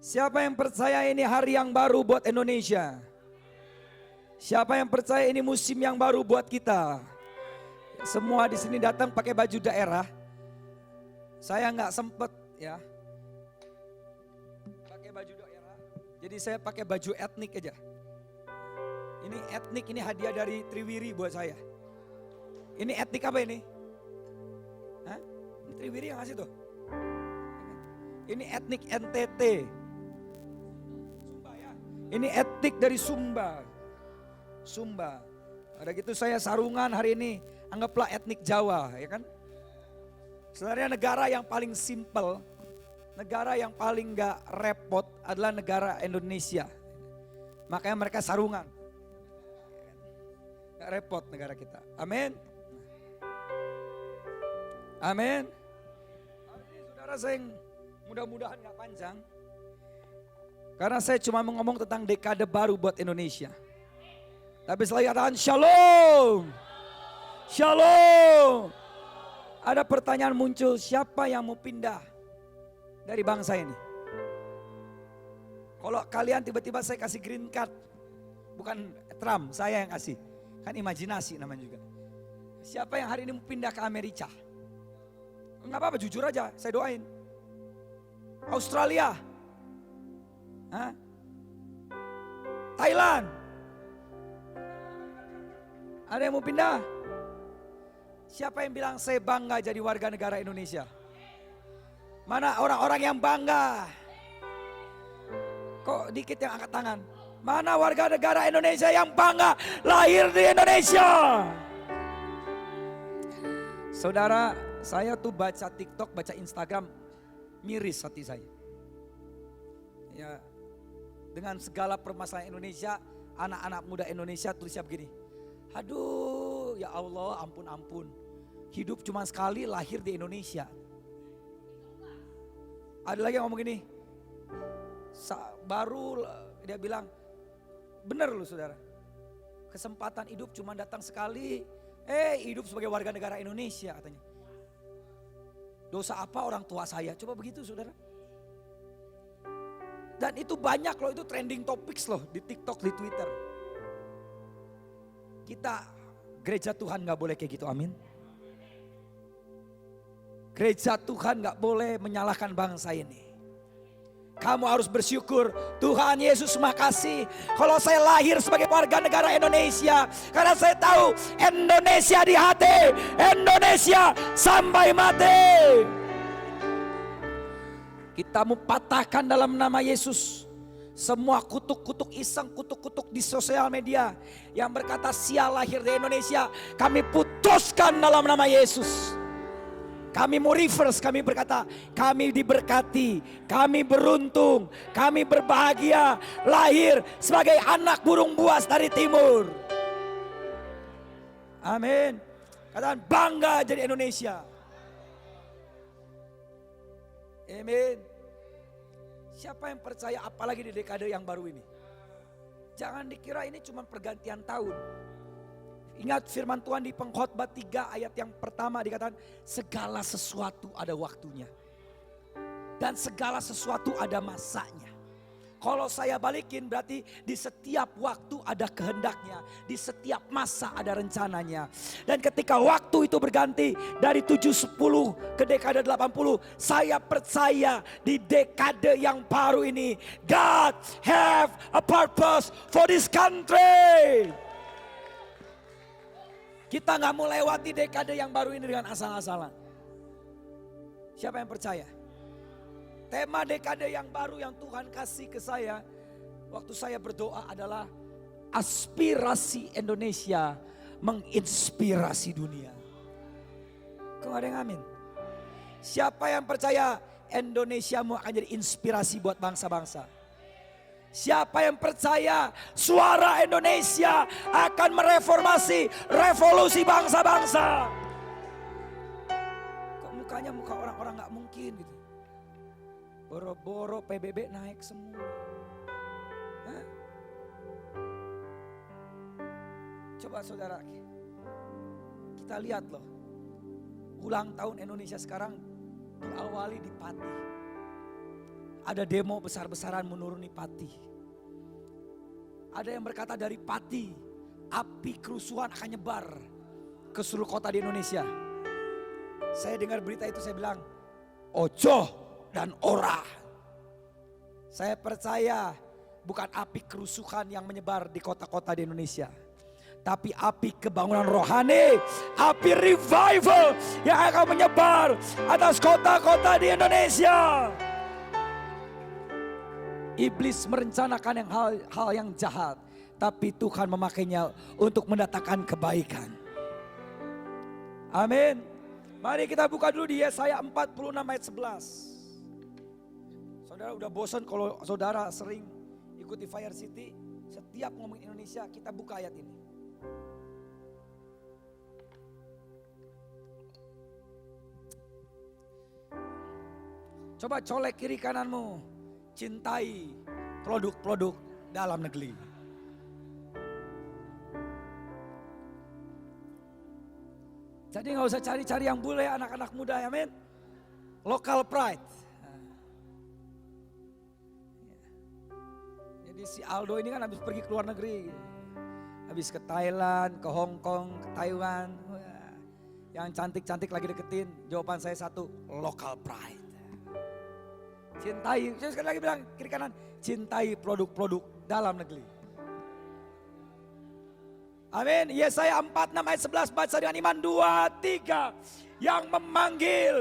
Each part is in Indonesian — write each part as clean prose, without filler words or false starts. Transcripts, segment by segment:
Siapa yang percaya ini hari yang baru buat Indonesia? Siapa yang percaya ini musim yang baru buat kita? Semua di sini datang pakai baju daerah. Saya nggak sempet ya pakai baju daerah. Jadi saya pakai baju etnik aja. Ini etnik, ini hadiah dari Triwiri buat saya. Ini etnik apa ini? Hah? Ini Triwiri yang ngasih tuh. Ini etnik NTT. Sumba ya. Ini etnik dari Sumba. Sumba. Ada gitu saya sarungan hari ini. Anggaplah etnik Jawa, ya kan? Sebenarnya negara yang paling simple, negara yang paling gak repot adalah negara Indonesia. Makanya mereka sarungan. Gak repot negara kita. Amin. Amin. Hari ini saudara saya mudah-mudahan gak panjang. Karena saya cuma mau ngomong tentang dekade baru buat Indonesia. Tapi selalu katakan shalom. Shalom. Ada pertanyaan muncul, siapa yang mau pindah dari bangsa ini? Kalau kalian tiba-tiba saya kasih green card, bukan Trump, saya yang kasih. Kan imajinasi namanya juga. Siapa yang hari ini mau pindah ke Amerika? Enggak apa-apa, jujur aja, saya doain. Australia. Hah? Thailand. Ada yang mau pindah? Siapa yang bilang saya bangga jadi warga negara Indonesia? Mana orang-orang yang bangga? Kok dikit yang angkat tangan? Mana warga negara Indonesia yang bangga lahir di Indonesia? Saudara, saya tuh baca TikTok, baca Instagram, miris hati saya. Ya, dengan segala permasalahan Indonesia, anak-anak muda Indonesia tulisnya begini. Aduh, ya Allah, ampun. Hidup cuma sekali, lahir di Indonesia. Ada lagi yang ngomong gini. Baru dia bilang, benar loh saudara. Kesempatan hidup cuma datang sekali. Hidup sebagai warga negara Indonesia katanya. Dosa apa orang tua saya? Coba begitu saudara. Dan itu banyak loh, itu trending topics loh di TikTok, di Twitter. Kita gereja Tuhan gak boleh kayak gitu, amin. Gereja Tuhan gak boleh menyalahkan bangsa ini. Kamu harus bersyukur, Tuhan Yesus makasih kalau saya lahir sebagai warga negara Indonesia. Karena saya tahu Indonesia di hati, Indonesia sampai mati. Kita mau patahkan dalam nama Yesus semua kutuk-kutuk iseng, kutuk-kutuk di sosial media yang berkata sial lahir di Indonesia. Kami putuskan dalam nama Yesus. Kami mau reverse, kami berkata kami diberkati, kami beruntung, kami berbahagia lahir sebagai anak burung buas dari timur. Amin. Katakan bangga jadi Indonesia. Amin. Siapa yang percaya apalagi di dekade yang baru ini? Jangan dikira ini cuma pergantian tahun. Ingat firman Tuhan di Pengkhotbah 3 ayat yang pertama dikatakan segala sesuatu ada waktunya. Dan segala sesuatu ada masanya. Kalau saya balikin berarti di setiap waktu ada kehendaknya. Di setiap masa ada rencananya. Dan ketika waktu itu berganti dari 7-10 ke dekade 80. Saya percaya di dekade yang baru ini. God have a purpose for this country. Kita gak mau lewati dekade yang baru ini dengan asal-asalan. Siapa yang percaya? Tema dekade yang baru yang Tuhan kasih ke saya waktu saya berdoa adalah aspirasi Indonesia menginspirasi dunia. Kok ada yang amin? Siapa yang percaya Indonesia mau akan jadi inspirasi buat bangsa-bangsa? Siapa yang percaya suara Indonesia akan mereformasi revolusi bangsa-bangsa? Kok mukanya muka orang-orang gak mungkin gitu. Boro-boro PBB naik semua. Hah? Coba saudara, kita lihat loh. Ulang tahun Indonesia sekarang diawali di Pati. Ada demo besar-besaran menuruni Pati. Ada yang berkata dari Pati, api kerusuhan akan nyebar ke seluruh kota di Indonesia. Saya dengar berita itu, saya bilang, ojo dan ora. Saya percaya bukan api kerusuhan yang menyebar di kota-kota di Indonesia, tapi api kebangunan rohani, api revival yang akan menyebar atas kota-kota di Indonesia. Iblis merencanakan hal yang jahat, tapi Tuhan memakainya untuk mendatangkan kebaikan. Amin. Mari kita buka dulu di Yesaya 46 ayat 11. Saudara udah bosan kalau saudara sering ikuti Fire City, setiap ngomongin Indonesia kita buka ayat ini. Coba colek kiri kananmu. Cintai produk-produk dalam negeri. Jadi gak usah cari-cari yang bule anak-anak muda, amin. Local pride. Jadi si Aldo ini kan habis pergi ke luar negeri. Habis ke Thailand, ke Hong Kong, ke Taiwan. Yang cantik-cantik lagi deketin. Jawaban saya satu, local pride. Cintai, saya sekali lagi bilang kiri kanan, cintai produk-produk dalam negeri. Amin. Yesaya 46 ayat 11 baca dengan iman 2, 3. Yang memanggil.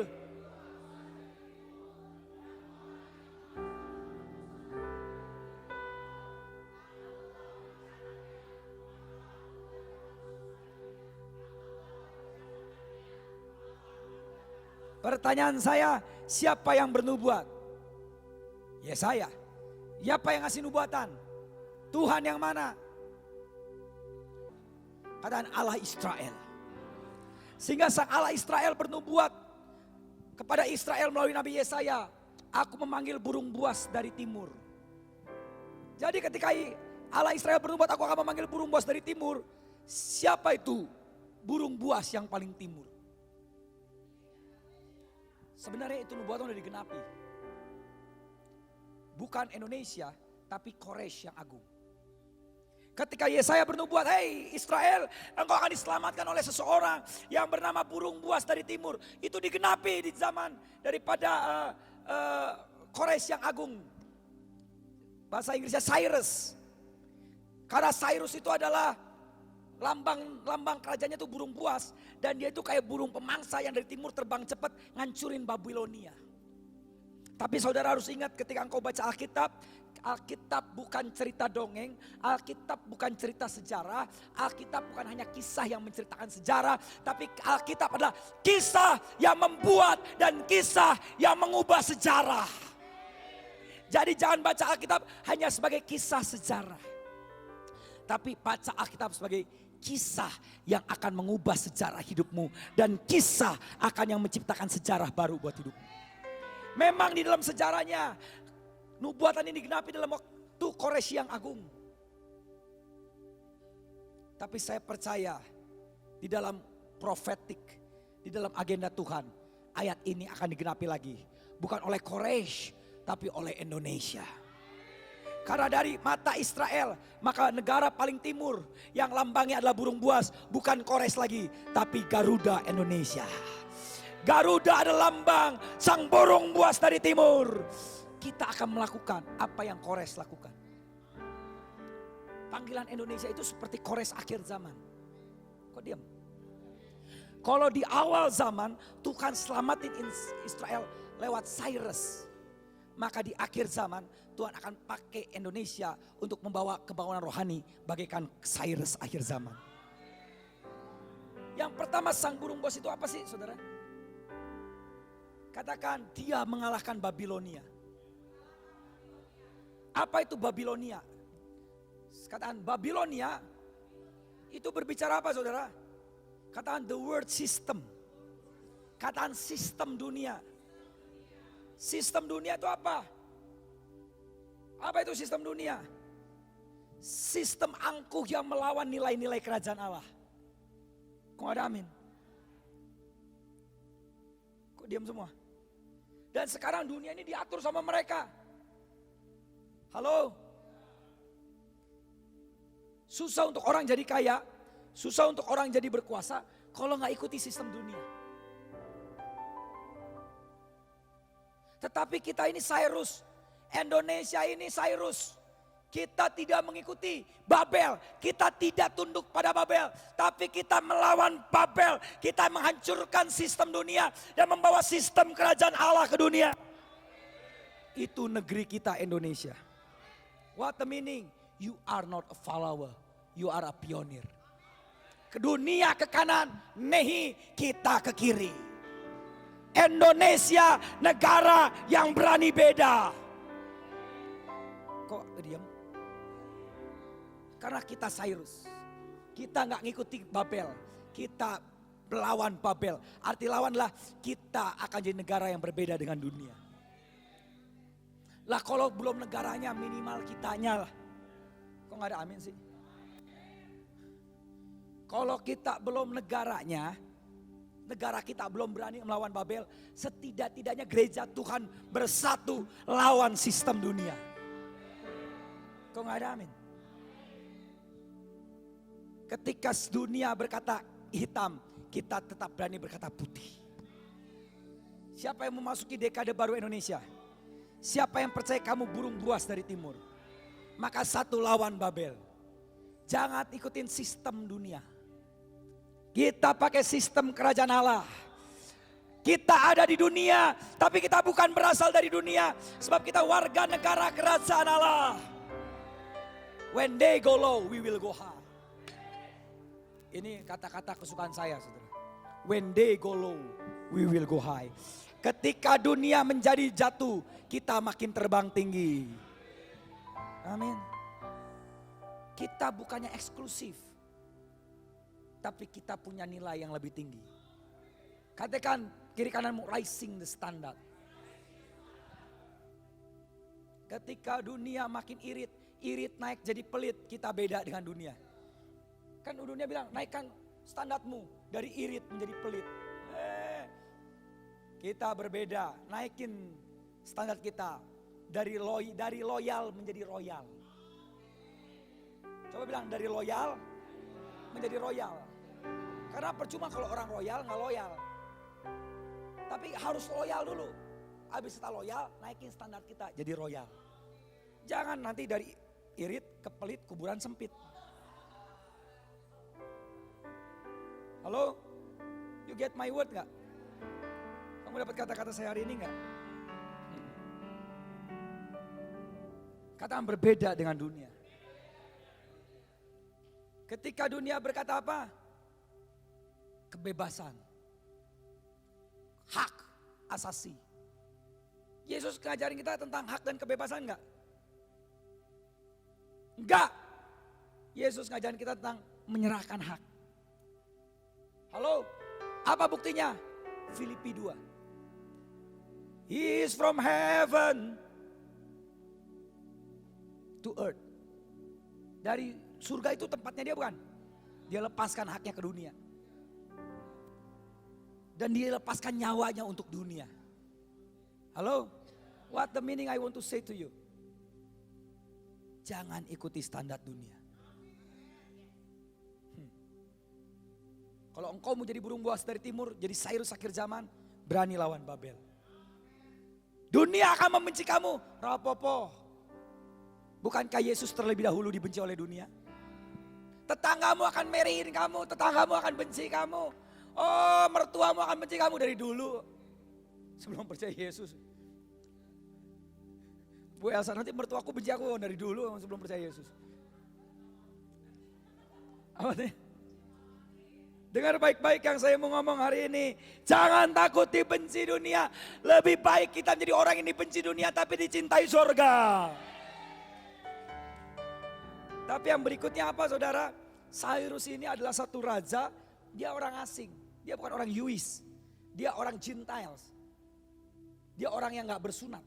Pertanyaan saya, siapa yang bernubuat? Yesaya. Siapa yang ngasih nubuatan? Tuhan yang mana? Katakan Allah Israel. Sehingga sang Allah Israel bernubuat kepada Israel melalui Nabi Yesaya. Aku memanggil burung buas dari timur. Jadi ketika Allah Israel bernubuat, aku akan memanggil burung buas dari timur. Siapa itu burung buas yang paling timur? Sebenarnya itu nubuatan sudah digenapi. Bukan Indonesia, tapi Quraisy yang agung. Ketika Yesaya bernubuat, hei Israel, engkau akan diselamatkan oleh seseorang yang bernama burung buas dari timur. Itu digenapi di zaman daripada Quraisy yang agung. Bahasa Inggrisnya Cyrus. Karena Cyrus itu adalah lambang kerajaannya itu burung buas. Dan dia itu kayak burung pemangsa yang dari timur terbang cepat ngancurin Babilonia. Tapi saudara harus ingat ketika engkau baca Alkitab, Alkitab bukan cerita dongeng, Alkitab bukan cerita sejarah, Alkitab bukan hanya kisah yang menceritakan sejarah, tapi Alkitab adalah kisah yang membuat dan kisah yang mengubah sejarah. Jadi jangan baca Alkitab hanya sebagai kisah sejarah, tapi baca Alkitab sebagai kisah yang akan mengubah sejarah hidupmu dan kisah akan yang menciptakan sejarah baru buat hidupmu. Memang di dalam sejarahnya nubuatan ini digenapi dalam waktu Quraisy yang agung. Tapi saya percaya di dalam profetik, di dalam agenda Tuhan, ayat ini akan digenapi lagi. Bukan oleh Quraisy, tapi oleh Indonesia. Karena dari mata Israel, maka negara paling timur yang lambangnya adalah burung buas, bukan Quraisy lagi, tapi Garuda Indonesia. Garuda adalah lambang sang burung buas dari timur. Kita akan melakukan apa yang Quraisy lakukan. Panggilan Indonesia itu seperti Quraisy akhir zaman. Kok diam? Kalau di awal zaman Tuhan selamatin Israel lewat Cyrus, maka di akhir zaman Tuhan akan pakai Indonesia untuk membawa kebangunan rohani bagaikan Cyrus akhir zaman. Yang pertama sang burung buas itu apa sih saudara? Katakan dia mengalahkan Babilonia. Apa itu Babilonia? Katakan Babilonia itu berbicara apa saudara? Katakan the world system. Katakan sistem dunia. Sistem dunia itu apa? Apa itu sistem dunia? Sistem angkuh yang melawan nilai-nilai kerajaan Allah. Kok ada amin? Kok diam semua? Dan sekarang dunia ini diatur sama mereka. Halo? Susah untuk orang jadi kaya, susah untuk orang jadi berkuasa kalau nggak ikuti sistem dunia. Tetapi kita ini Cyrus, Indonesia ini Cyrus. Kita tidak mengikuti Babel, kita tidak tunduk pada Babel, tapi kita melawan Babel. Kita menghancurkan sistem dunia dan membawa sistem kerajaan Allah ke dunia. Itu negeri kita Indonesia. What the meaning? You are not a follower, you are a pioneer. Ke dunia ke kanan, Nehi kita ke kiri. Indonesia negara yang berani beda. Kok diam? Karena kita Cyrus. Kita nggak ngikuti Babel. Kita melawan Babel. Arti lawanlah kita akan jadi negara yang berbeda dengan dunia. Lah kalau belum negaranya minimal kitanya lah. Kok nggak ada amin sih? Kalau kita belum negaranya, negara kita belum berani melawan Babel, setidak-tidaknya gereja Tuhan bersatu lawan sistem dunia. Kok nggak ada amin? Ketika dunia berkata hitam, kita tetap berani berkata putih. Siapa yang memasuki dekade baru Indonesia? Siapa yang percaya kamu burung buas dari timur? Maka satu lawan Babel. Jangan ikutin sistem dunia. Kita pakai sistem kerajaan Allah. Kita ada di dunia, tapi kita bukan berasal dari dunia. Sebab kita warga negara kerajaan Allah. When they go low, we will go high. Ini kata-kata kesukaan saya, saudara. When they go low, we will go high. Ketika dunia menjadi jatuh, kita makin terbang tinggi. Amin. Kita bukannya eksklusif, tapi kita punya nilai yang lebih tinggi. Katakan kiri kananmu, rising the standard. Ketika dunia makin irit naik jadi pelit, kita beda dengan dunia. Kan dunia bilang naikkan standarmu dari irit menjadi pelit. Kita berbeda, naikin standar kita dari loyal menjadi royal. Coba bilang dari loyal menjadi royal. Karena percuma kalau orang royal nggak loyal. Tapi harus loyal dulu. Habis kita loyal, naikin standar kita jadi royal. Jangan nanti dari irit ke pelit kuburan sempit. Halo? You get my word gak? Kamu dapat kata-kata saya hari ini gak? Kata yang berbeda dengan dunia. Ketika dunia berkata apa? Kebebasan. Hak asasi. Yesus ngajarin kita tentang hak dan kebebasan enggak? Enggak. Yesus ngajarin kita tentang menyerahkan hak. Halo, apa buktinya? Filipi 2. He is from heaven to earth. Dari surga itu tempatnya dia bukan? Dia lepaskan haknya ke dunia. Dan dia lepaskan nyawanya untuk dunia. Halo, what the meaning I want to say to you? Jangan ikuti standar dunia. Kalau engkau mau jadi burung buas dari timur, jadi Cyrus akhir zaman, berani lawan Babel. Dunia akan membenci kamu, rapopo. Bukankah Yesus terlebih dahulu dibenci oleh dunia? Tetanggamu akan merihin kamu, tetanggamu akan benci kamu. Oh, mertuamu akan benci kamu dari dulu. Sebelum percaya Yesus. Bu Elsa, nanti mertuaku benci aku dari dulu sebelum percaya Yesus. Apa nih? Dengar baik-baik yang saya mau ngomong hari ini. Jangan takut dibenci dunia. Lebih baik kita menjadi orang yang dibenci dunia tapi dicintai surga. Tapi yang berikutnya apa saudara? Cyrus ini adalah satu raja. Dia orang asing. Dia bukan orang Yewis. Dia orang Gentiles. Dia orang yang gak bersunat.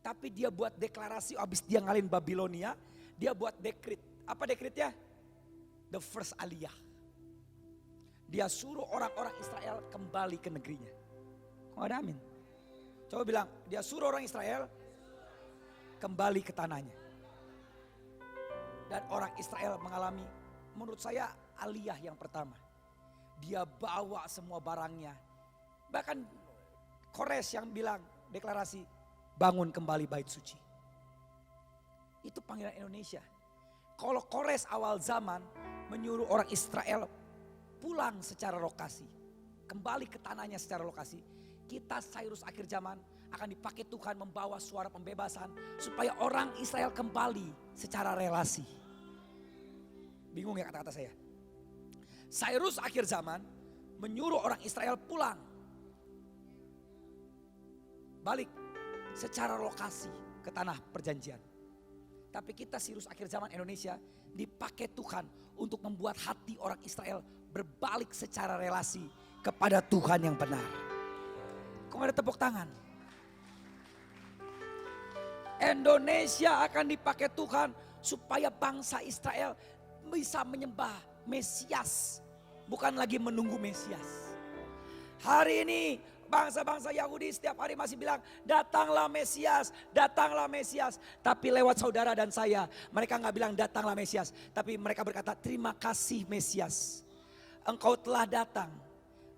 Tapi dia buat deklarasi habis dia ngalahin Babilonia. Dia buat dekrit. Apa dekritnya? The first aliyah. Dia suruh orang-orang Israel kembali ke negerinya. Kok ada amin? Coba bilang, dia suruh orang Israel kembali ke tanahnya. Dan orang Israel mengalami, menurut saya, aliyah yang pertama. Dia bawa semua barangnya. Bahkan Kores yang bilang deklarasi, bangun kembali bait suci. Itu panggilan Indonesia. Kalau Kores awal zaman menyuruh orang Israel pulang secara lokasi, kembali ke tanahnya secara lokasi, kita Sairus akhir zaman akan dipakai Tuhan membawa suara pembebasan supaya orang Israel kembali secara relasi. Bingung ya kata-kata saya? Sairus akhir zaman menyuruh orang Israel pulang, balik secara lokasi ke tanah perjanjian. Tapi kita Sairus akhir zaman Indonesia dipakai Tuhan untuk membuat hati orang Israel berbalik secara relasi kepada Tuhan yang benar. Kok gak ada tepuk tangan? Indonesia akan dipakai Tuhan supaya bangsa Israel bisa menyembah Mesias, bukan lagi menunggu Mesias. Hari ini bangsa-bangsa Yahudi setiap hari masih bilang, datanglah Mesias, datanglah Mesias. Tapi lewat saudara dan saya, mereka gak bilang datanglah Mesias. Tapi mereka berkata, terima kasih Mesias, engkau telah datang.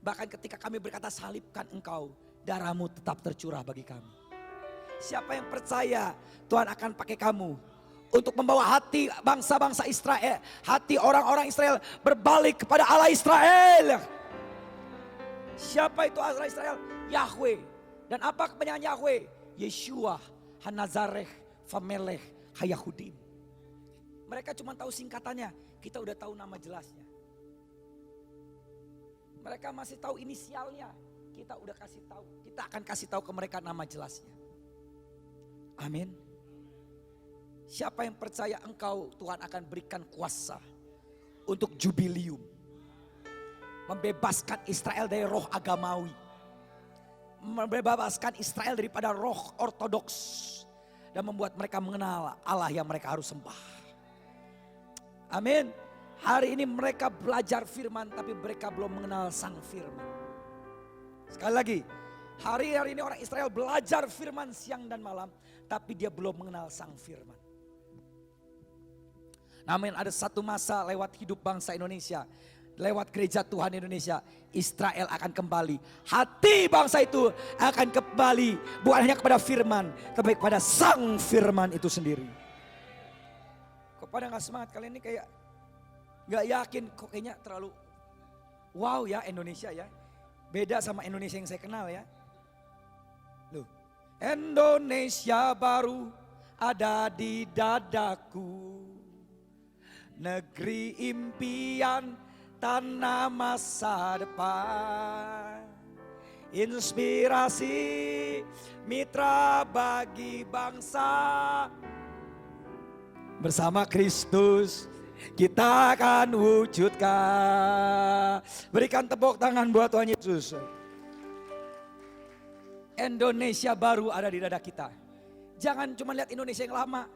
Bahkan ketika kami berkata salibkan engkau, darahmu tetap tercurah bagi kami. Siapa yang percaya Tuhan akan pakai kamu untuk membawa hati bangsa-bangsa Israel, hati orang-orang Israel berbalik kepada Allah Israel. Siapa itu Allah Israel? Yahweh. Dan apa kepanjangan Yahweh? Yeshua, Hanazareh, Famelech, Hayahudim. Mereka cuma tahu singkatannya, kita udah tahu nama jelasnya. Mereka masih tahu inisialnya, kita udah kasih tahu. Kita akan kasih tahu ke mereka nama jelasnya. Amin. Siapa yang percaya engkau Tuhan akan berikan kuasa untuk jubilium, membebaskan Israel dari roh agamawi, membebaskan Israel daripada roh ortodoks, dan membuat mereka mengenal Allah yang mereka harus sembah. Amin. Hari ini mereka belajar firman tapi mereka belum mengenal sang firman. Sekali lagi, hari ini orang Israel belajar firman siang dan malam tapi dia belum mengenal sang firman. Namun ada satu masa lewat hidup bangsa Indonesia, lewat gereja Tuhan Indonesia, Israel akan kembali. Hati bangsa itu akan kembali bukan hanya kepada firman, tapi kepada sang firman itu sendiri. Kok pada gak semangat kalian ini, kayak gak yakin, kok kayaknya terlalu wow ya Indonesia ya. Beda sama Indonesia yang saya kenal ya. Loh, Indonesia baru ada di dadaku. Negeri impian, tanah masa depan. Inspirasi, mitra bagi bangsa. Bersama Kristus kita akan wujudkan. Berikan tepuk tangan buat Tuhan Yesus. Indonesia baru ada di dada kita. Jangan cuma lihat Indonesia yang lama.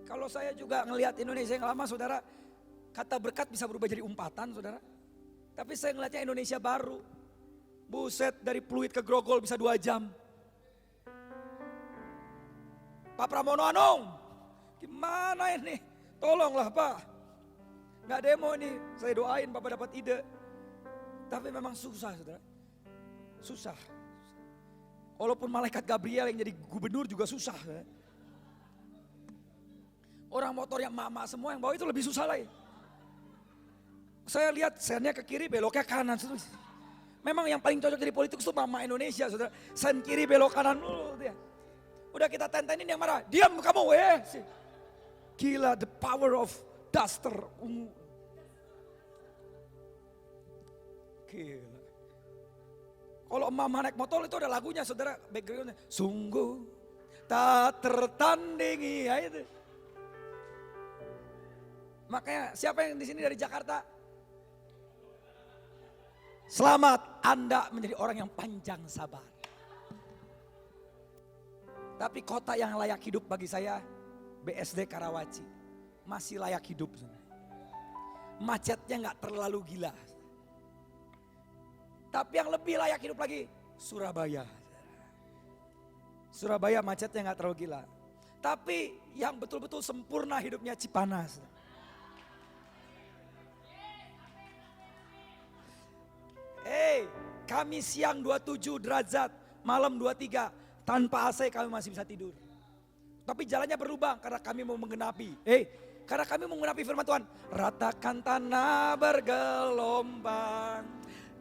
Kalau saya juga ngelihat Indonesia yang lama, saudara, kata berkat bisa berubah jadi umpatan, saudara. Tapi saya ngelihatnya Indonesia baru. Buset, dari Pluit ke Grogol bisa 2 jam. Pak Pramono Anung, gimana ini? Tolonglah Pak. Gak demo nih, saya doain Bapak dapat ide. Tapi memang susah, saudara. Susah. Walaupun malaikat Gabriel yang jadi gubernur juga susah. Orang motor yang mama semua yang bawa itu lebih susah lagi. Saya lihat sennya ke kiri, beloknya kanan. Memang yang paling cocok jadi politikus itu mama Indonesia, saudara. Sen kiri, belok kanan. Udah kita tentenin yang marah. Diam kamu, Gila, the power of duster ungu. Gila. Kalau mama naik motor itu ada lagunya, saudara. Backgroundnya. Sungguh tak tertandingi. Ya itu. Makanya siapa yang di sini dari Jakarta? Selamat, Anda menjadi orang yang panjang sabar. Tapi kota yang layak hidup bagi saya, BSD Karawaci. Masih layak hidup. Macetnya gak terlalu gila. Tapi yang lebih layak hidup lagi, Surabaya. Surabaya macetnya gak terlalu gila. Tapi yang betul-betul sempurna hidupnya Cipanas. Kami siang 27 derajat, malam 23. Tanpa AC kami masih bisa tidur. Tapi jalannya berlubang karena kami mau menggenapi. Karena kami mau menggenapi firman Tuhan. Ratakan tanah bergelombang,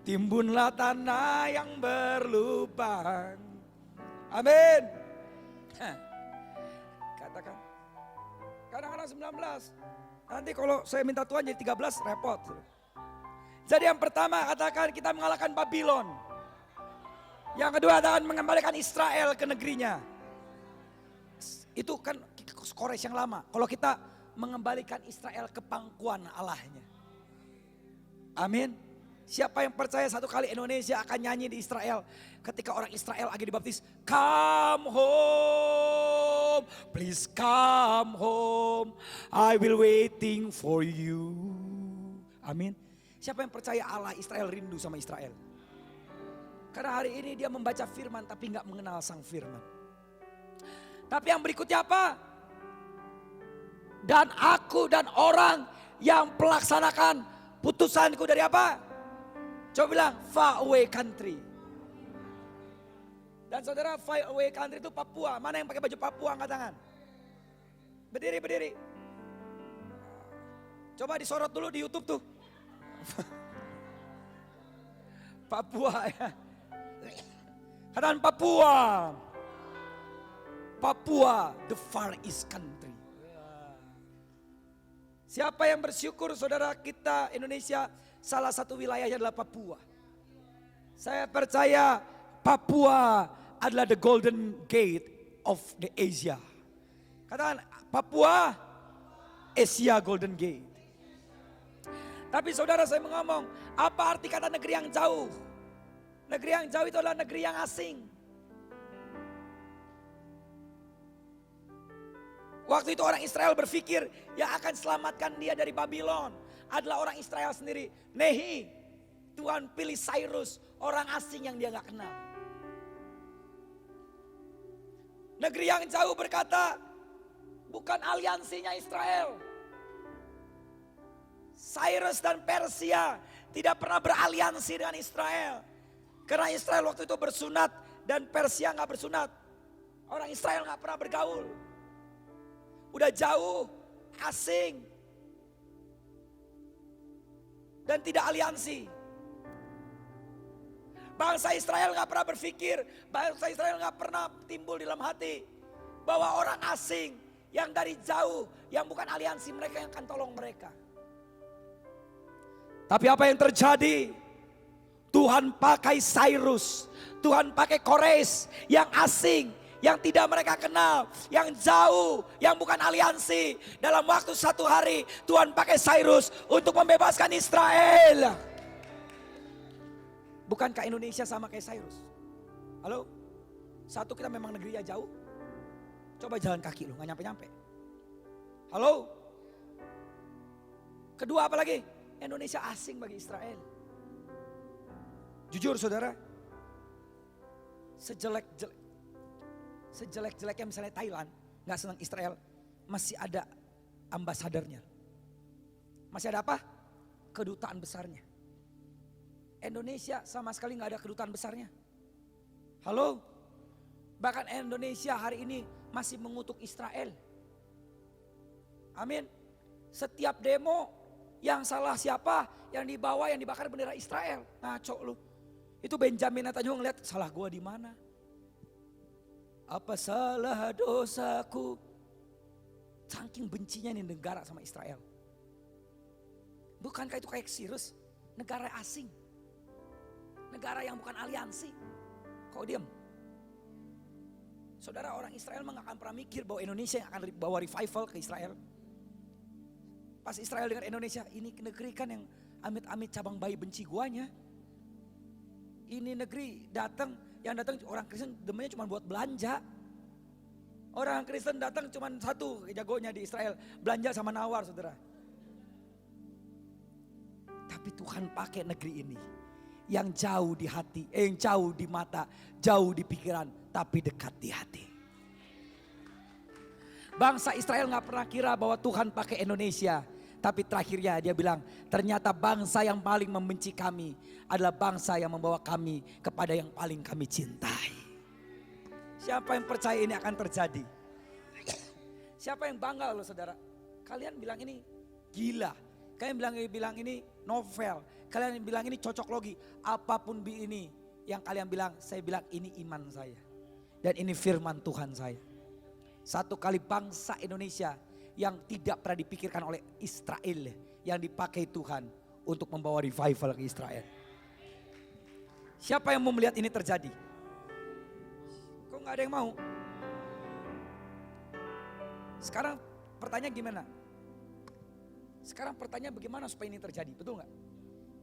timbunlah tanah yang berlubang. Amin. Katakan. Kadang-kadang 19. Nanti kalau saya minta Tuhan jadi 13 repot. Jadi yang pertama katakan kita mengalahkan Babylon. Yang kedua katakan mengembalikan Israel ke negerinya. Itu kan Kores yang lama. Kalau kita mengembalikan Israel ke pangkuan Allahnya. Amin. Siapa yang percaya satu kali Indonesia akan nyanyi di Israel. Ketika orang Israel lagi dibaptis. Come home, please come home. I will waiting for you. Amin. Siapa yang percaya Allah Israel rindu sama Israel. Karena hari ini dia membaca firman tapi gak mengenal sang firman. Tapi yang berikutnya apa? Dan aku dan orang yang pelaksanakan putusanku dari apa? Coba bilang far away country. Dan saudara far away country itu Papua. Mana yang pakai baju Papua angkat tangan? Berdiri. Coba disorot dulu di YouTube tuh. Papua ya. Katakan Papua. Papua, the far east country. Siapa yang bersyukur saudara kita Indonesia salah satu wilayahnya adalah Papua. Saya percaya Papua adalah the golden gate of the Asia. Katakan Papua, Asia golden gate. Tapi saudara saya mau ngomong, apa arti kata negeri yang jauh? Negeri yang jauh itu adalah negeri yang asing. Waktu itu orang Israel berpikir yang akan selamatkan dia dari Babylon adalah orang Israel sendiri. Nehi, Tuhan pilih Cyrus, orang asing yang dia gak kenal. Negeri yang jauh berkata, bukan aliansinya Israel. Cyrus dan Persia tidak pernah beraliansi dengan Israel. Karena Israel waktu itu bersunat dan Persia gak bersunat. Orang Israel gak pernah bergaul. Udah jauh, asing. Dan tidak aliansi. Bangsa Israel gak pernah berpikir, bangsa Israel gak pernah timbul di dalam hati. Bahwa orang asing yang dari jauh, yang bukan aliansi mereka yang akan tolong mereka. Tapi apa yang terjadi? Tuhan pakai Cyrus, Tuhan pakai Kores yang asing. Yang tidak mereka kenal, yang jauh, yang bukan aliansi. Dalam waktu 1 hari Tuhan pakai Cyrus untuk membebaskan Israel. Bukankah Indonesia sama kayak Cyrus? Halo? Satu kita memang negerinya jauh. Coba jalan kaki lu, gak nyampe-nyampe. Halo? Kedua apa lagi? Indonesia asing bagi Israel. Jujur saudara, sejelek-jeleknya misalnya Thailand gak senang Israel, masih ada ambasadornya. Masih ada apa? Kedutaan besarnya. Indonesia sama sekali gak ada kedutaan besarnya. Halo? Bahkan Indonesia hari ini masih mengutuk Israel. Amin. Setiap demo yang salah siapa? Yang dibawa, yang dibakar bendera Israel. Ngaco lu. Itu Benjamin Netanyahu ngeliat salah gua di mana? Apa salah dosaku? Saking bencinya nih negara sama Israel. Bukankah itu kayak Cyrus? Negara asing. Negara yang bukan aliansi. Kau diam. Saudara, orang Israel gak akan pernah mikir bahwa Indonesia yang akan bawa revival ke Israel. Pas Israel dengan Indonesia, ini negeri kan yang amit-amit cabang bayi benci guanya. Ini negeri yang datang orang Kristen demennya cuma buat belanja. Orang Kristen datang cuma satu jagonya di Israel, belanja sama nawar saudara. Tapi Tuhan pakai negeri ini yang jauh di hati, yang jauh di mata, jauh di pikiran, tapi dekat di hati. Bangsa Israel gak pernah kira bahwa Tuhan pakai Indonesia. Tapi terakhirnya dia bilang, ternyata bangsa yang paling membenci kami adalah bangsa yang membawa kami kepada yang paling kami cintai. Siapa yang percaya ini akan terjadi? Siapa yang bangga loh saudara? Kalian bilang ini gila. Kalian bilang ini novel. Kalian bilang ini cocok logi. Apapun ini yang kalian bilang, saya bilang ini iman saya. Dan ini firman Tuhan saya. Satu kali bangsa Indonesia yang tidak pernah dipikirkan oleh Israel, yang dipakai Tuhan untuk membawa revival ke Israel. Siapa yang mau melihat ini terjadi? Kok gak ada yang mau? Sekarang pertanyaan gimana? Sekarang pertanyaan bagaimana supaya ini terjadi, betul gak?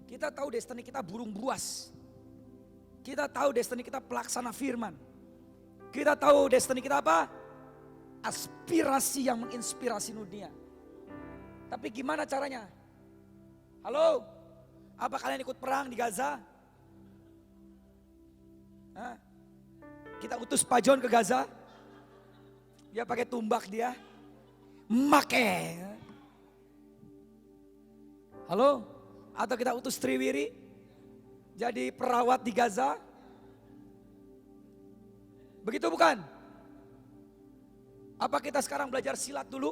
Kita tahu destiny kita burung buas. Kita tahu destiny kita pelaksana firman. Kita tahu destiny kita apa? Aspirasi yang menginspirasi dunia. Tapi gimana caranya? Halo? Apa kalian ikut perang di Gaza? Hah? Kita utus Pak John ke Gaza? Dia pakai tumbak dia. Make. Halo? Atau kita utus Triwiri jadi perawat di Gaza? Begitu bukan? Apa kita sekarang belajar silat dulu?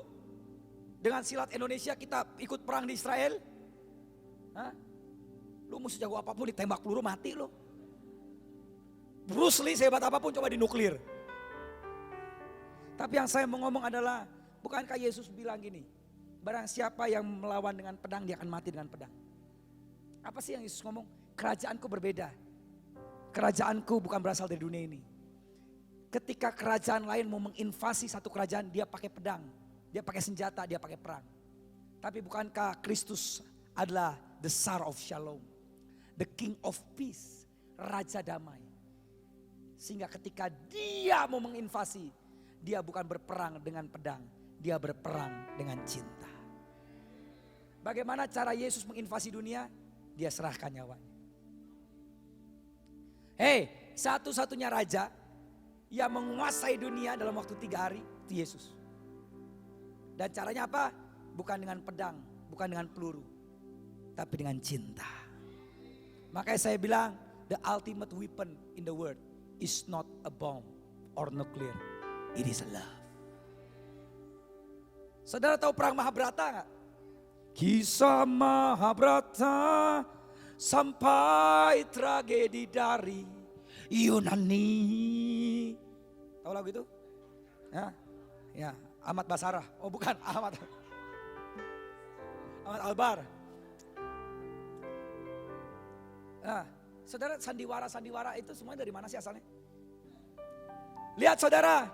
Dengan silat Indonesia kita ikut perang di Israel? Hah? Lu mesti jago apapun ditembak peluru mati lu. Bruce Lee sehebat apapun coba di nuklir. Tapi yang saya mau ngomong adalah, bukankah Yesus bilang gini, barang siapa yang melawan dengan pedang dia akan mati dengan pedang. Apa sih yang Yesus ngomong? Kerajaanku berbeda. Kerajaanku bukan berasal dari dunia ini. Ketika kerajaan lain mau menginvasi satu kerajaan, dia pakai pedang, dia pakai senjata, dia pakai perang. Tapi bukankah Kristus adalah the Tsar of Shalom, the King of Peace, Raja Damai. Sehingga ketika dia mau menginvasi, dia bukan berperang dengan pedang, dia berperang dengan cinta. Bagaimana cara Yesus menginvasi dunia? Dia serahkan nyawanya. Hei, satu-satunya raja yang menguasai dunia dalam waktu 3 hari itu Yesus. Dan caranya apa? Bukan dengan pedang, bukan dengan peluru, tapi dengan cinta. Makanya saya bilang, the ultimate weapon in the world is not a bomb or nuclear, it is a love. Saudara tahu perang Mahabharata gak? Kisah Mahabharata sampai tragedi dari Yunani. Tahu lagu itu? Ya, Ahmad Basarah. Oh bukan, Ahmad Albar. Nah, saudara, sandiwara itu semuanya dari mana sih asalnya? Lihat saudara,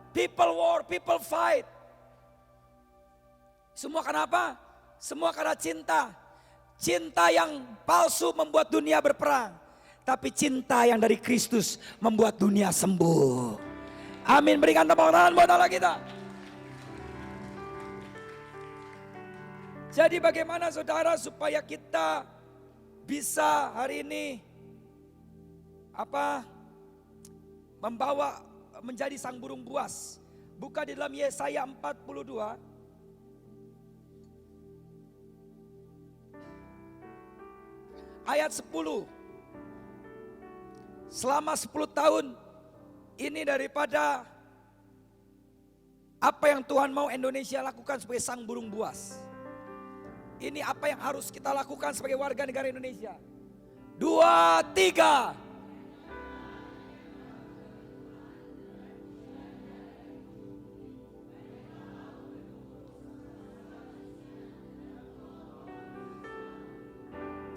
people war, people fight. Semua karena apa? Semua karena cinta. Cinta yang palsu membuat dunia berperang. Tapi cinta yang dari Kristus membuat dunia sembuh. Amin, berikan tepuk tangan buat Allah kita. Jadi bagaimana saudara supaya kita bisa hari ini membawa menjadi sang burung buas. Buka di dalam Yesaya 42. Ayat 10. Selama 10 tahun ini daripada apa yang Tuhan mau Indonesia lakukan sebagai sang burung buas. Ini apa yang harus kita lakukan sebagai warga negara Indonesia. 2, 3.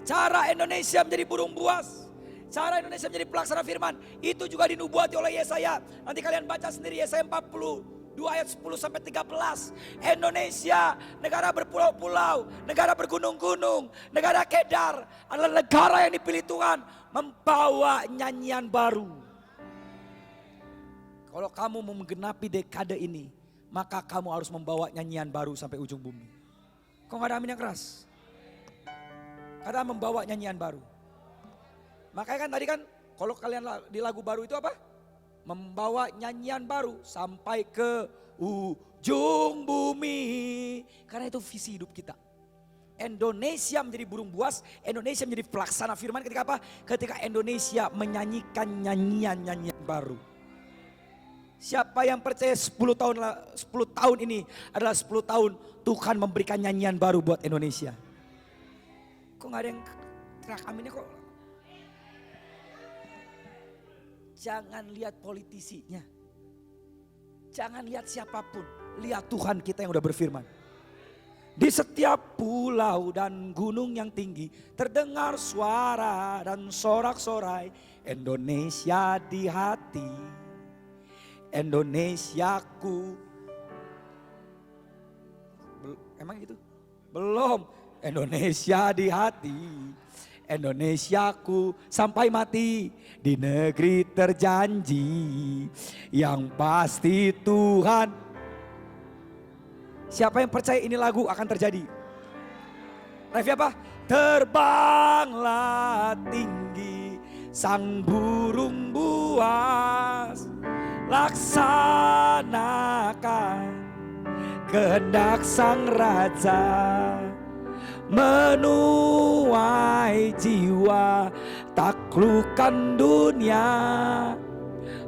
Cara Indonesia menjadi burung buas, cara Indonesia menjadi pelaksana firman, itu juga dinubuati oleh Yesaya. Nanti kalian baca sendiri Yesaya 42 ayat 10 sampai 13. Indonesia, negara berpulau-pulau, negara bergunung-gunung, negara Kedar, adalah negara yang dipilih Tuhan membawa nyanyian baru. Kalau kamu mau menggenapi dekade ini, maka kamu harus membawa nyanyian baru sampai ujung bumi. Kok gak ada amin yang keras? Karena membawa nyanyian baru. Makanya kan tadi kan kalau kalian di lagu baru itu apa? Membawa nyanyian baru sampai ke ujung bumi. Karena itu visi hidup kita. Indonesia menjadi burung buas, Indonesia menjadi pelaksana firman ketika apa? Ketika Indonesia menyanyikan nyanyian-nyanyian baru. Siapa yang percaya 10 tahun ini adalah 10 tahun Tuhan memberikan nyanyian baru buat Indonesia. Kok gak ada yang teriak aminnya kok? Jangan lihat politisinya. Jangan lihat siapapun. Lihat Tuhan kita yang udah berfirman. Di setiap pulau dan gunung yang tinggi terdengar suara dan sorak-sorai Indonesia di hati. Indonesiaku. Emang gitu? Belum. Indonesia di hati. Indonesiaku sampai mati di negeri terjanji. Yang pasti Tuhan. Siapa yang percaya ini lagu akan terjadi? Revi apa? Terbanglah tinggi sang burung buas, laksanakan kehendak sang raja, menuai jiwa, taklukkan dunia,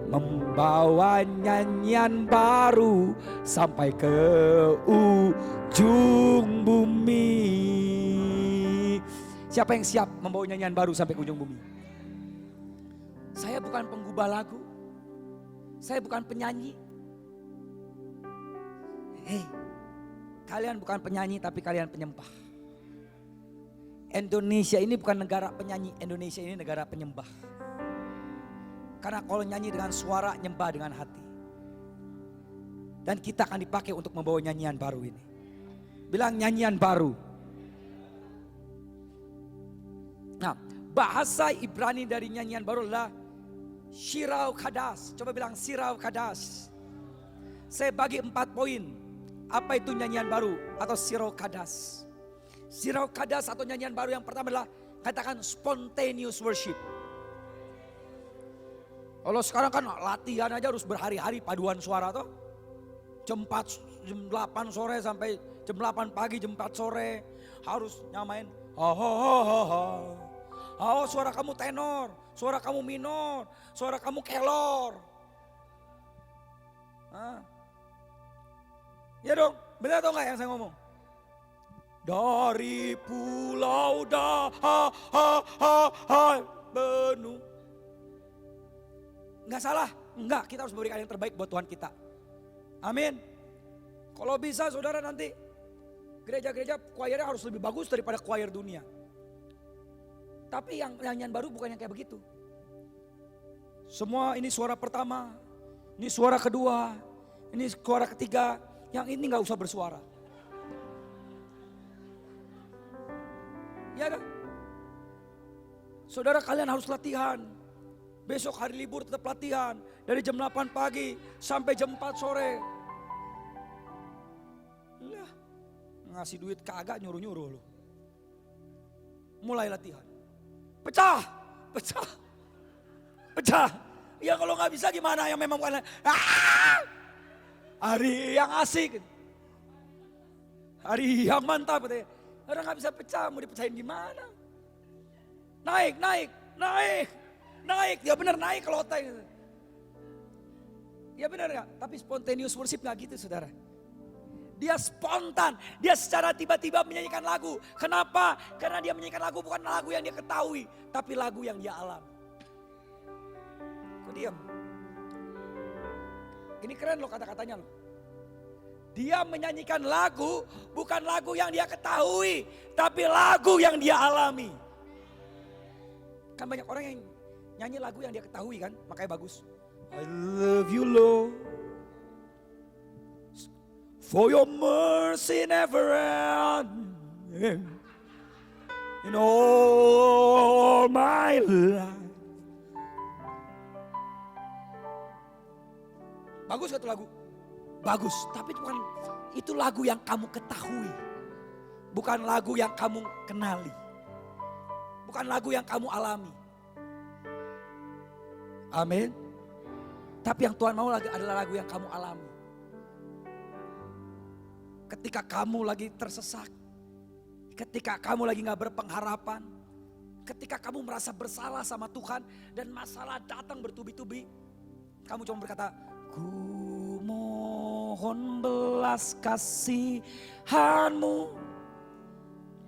membawa nyanyian baru sampai ke ujung bumi. Siapa yang siap membawa nyanyian baru sampai ke ujung bumi? Saya bukan penggubah lagu. Saya bukan penyanyi. Hei, kalian bukan penyanyi tapi kalian penyembah. Indonesia ini bukan negara penyanyi, Indonesia ini negara penyembah. Karena kalau nyanyi dengan suara, nyembah dengan hati. Dan kita akan dipakai untuk membawa nyanyian baru ini. Bilang nyanyian baru. Nah, bahasa Ibrani dari nyanyian baru adalah Shirau Kadas. Coba bilang Shirau Kadas. Saya bagi 4 poin. Apa itu nyanyian baru atau Shirau Kadas? Shirau Kadas atau nyanyian baru yang pertama adalah katakan spontaneous worship. Kalau sekarang kan latihan aja harus berhari-hari paduan suara toh. Jam 4, jam 8 sore sampai jam 8 pagi, jam 4 sore. Harus nyamain. Oh, suara kamu tenor, suara kamu minor, suara kamu kelor. Ya dong, benar atau enggak yang saya ngomong? Dari pulau Benu. Enggak salah, enggak, kita harus memberikan yang terbaik buat Tuhan kita. Amin. Kalau bisa saudara nanti gereja-gereja choirnya harus lebih bagus daripada choir dunia. Tapi yang nyanyian baru bukan yang kayak begitu. Semua ini suara pertama, ini suara kedua, ini suara ketiga, yang ini gak usah bersuara. Ya kan? Saudara kalian harus latihan. Besok hari libur tetap latihan. Dari jam 8 pagi sampai jam 4 sore. Lah, ngasih duit kagak nyuruh-nyuruh lu. Mulai latihan. Pecah. Ya kalau gak bisa gimana yang memang bukan. Hari yang asik. Hari yang mantap. Orang gak bisa pecah, mau dipecahin gimana? Naik. Ya benar naik kalau otak. Ya benar gak? Tapi spontaneous worship gak gitu saudara. Dia spontan, dia secara tiba-tiba menyanyikan lagu. Kenapa? Karena dia menyanyikan lagu bukan lagu yang dia ketahui, tapi lagu yang dia alami. Kok diam? Ini keren loh kata-katanya loh. Dia menyanyikan lagu bukan lagu yang dia ketahui, tapi lagu yang dia alami. Kan banyak orang yang nyanyi lagu yang dia ketahui kan, makanya bagus. I love you Lord, for your mercy never end in all my life. Bagus gak tuh lagu? Bagus, tapi itu lagu yang kamu ketahui. Bukan lagu yang kamu kenali. Bukan lagu yang kamu alami. Amin. Tapi yang Tuhan mau adalah lagu yang kamu alami. Ketika kamu lagi tersesat, ketika kamu lagi gak berpengharapan, ketika kamu merasa bersalah sama Tuhan dan masalah datang bertubi-tubi, kamu cuma berkata, ku mohon belas kasihan-Mu,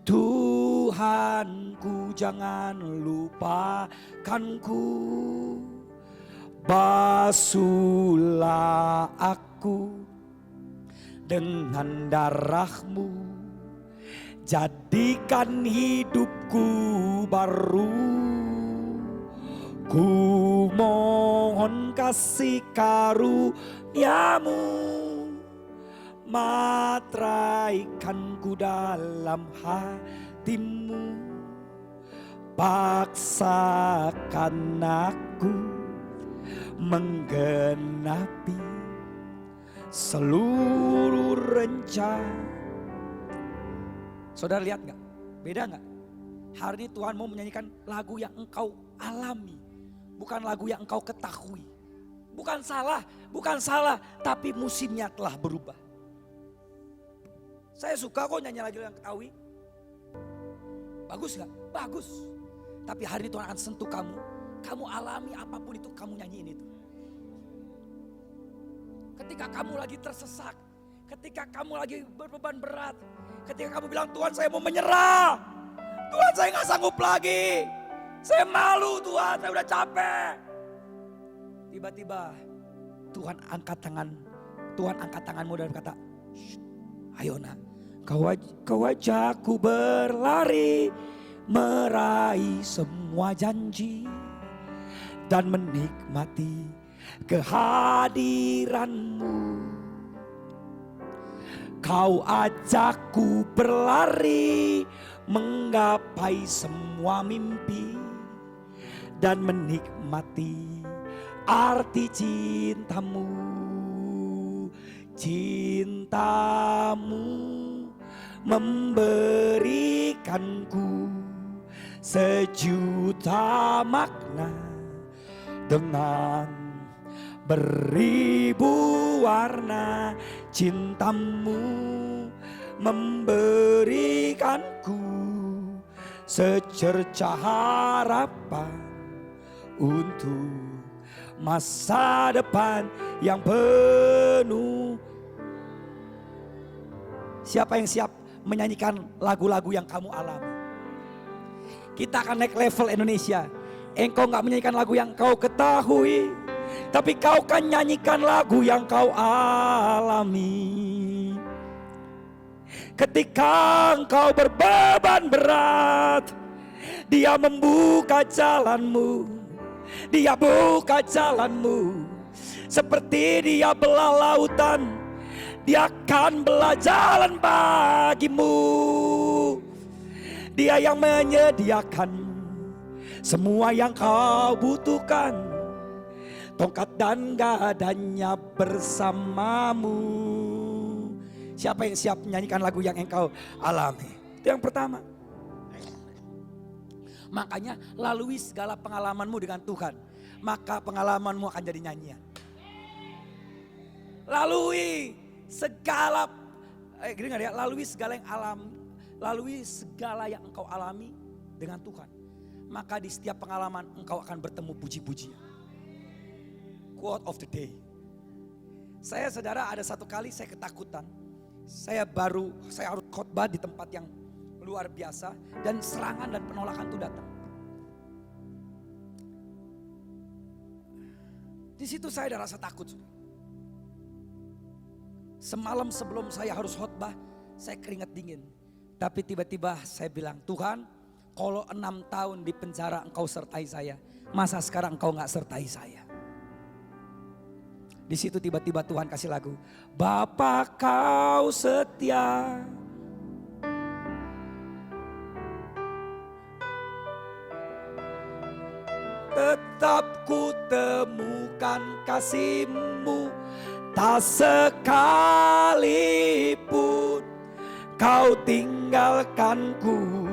Tuhanku jangan lupakanku, basuhlah aku dengan darah-Mu, jadikan hidupku baru. Ku mohon kasih karunia-Mu, materaikanku dalam hati-Mu, paksakan aku menggenapi seluruh rencana. Saudara lihat gak? Beda gak? Hari ini Tuhan mau menyanyikan lagu yang engkau alami, bukan lagu yang engkau ketahui. Bukan salah, tapi musimnya telah berubah. Saya suka kok nyanyi lagu yang ketahui. Bagus gak? Bagus. Tapi hari ini Tuhan akan sentuh kamu. Kamu alami apapun itu, kamu nyanyiin itu. Ketika kamu lagi tersesat, ketika kamu lagi berbeban berat, ketika kamu bilang, Tuhan saya mau menyerah, Tuhan saya gak sanggup lagi, saya malu Tuhan, saya udah capek. Tiba-tiba Tuhan angkat tanganmu dan berkata, ayo nak, kau ajakku berlari, meraih semua janji, dan menikmati kehadiran-Mu. Kau ajakku berlari, menggapai semua mimpi, dan menikmati arti cinta-Mu. Cinta-Mu memberikanku sejuta makna, dengan beribu warna. Cinta-Mu memberikanku secercah harapan untuk masa depan yang penuh. Siapa yang siap menyanyikan lagu-lagu yang kamu alami? Kita akan naik level Indonesia. Engkau gak menyanyikan lagu yang kau ketahui, tapi kau kan nyanyikan lagu yang kau alami. Ketika engkau berbeban berat, Dia membuka jalan-Mu. Dia buka jalan-Mu. Seperti Dia belah lautan, Dia akan belah jalan bagimu. Dia yang menyediakan semua yang kau butuhkan, tongkat dan gadanya bersamamu. Siapa yang siap menyanyikan lagu yang engkau alami? Itu yang pertama. Makanya lalui segala pengalamanmu dengan Tuhan, maka pengalamanmu akan jadi nyanyian. Lalui segala, lalui segala yang lalui segala yang engkau alami dengan Tuhan, maka di setiap pengalaman engkau akan bertemu puji-pujian. Quote of the day. Saya saudara ada satu kali saya ketakutan. Saya harus khotbah di tempat yang luar biasa, dan serangan dan penolakan itu datang. Di situ saya ada rasa takut. Semalam sebelum saya harus khotbah, saya keringat dingin. Tapi tiba-tiba saya bilang, Tuhan, kalau 6 tahun di penjara engkau sertai saya, masa sekarang engkau gak sertai saya? Di situ tiba-tiba Tuhan kasih lagu, Bapa kau setia. Tetap ku temukan kasih-Mu, tak sekalipun kau tinggalkanku,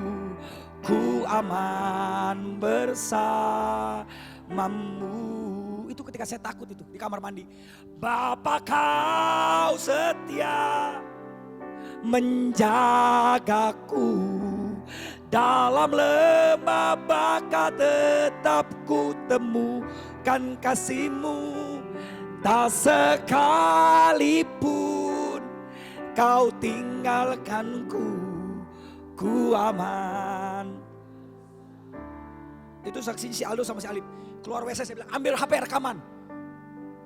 ku aman bersamamu. Itu ketika saya takut itu di kamar mandi. Bapa kau setia, menjagaku. Dalam lemah baka tetap ku temukan kasih-Mu. Tak sekalipun Kau tinggalkanku, ku aman. Itu saksi si Aldo sama si Alip. Keluar WC saya bilang ambil HP rekaman.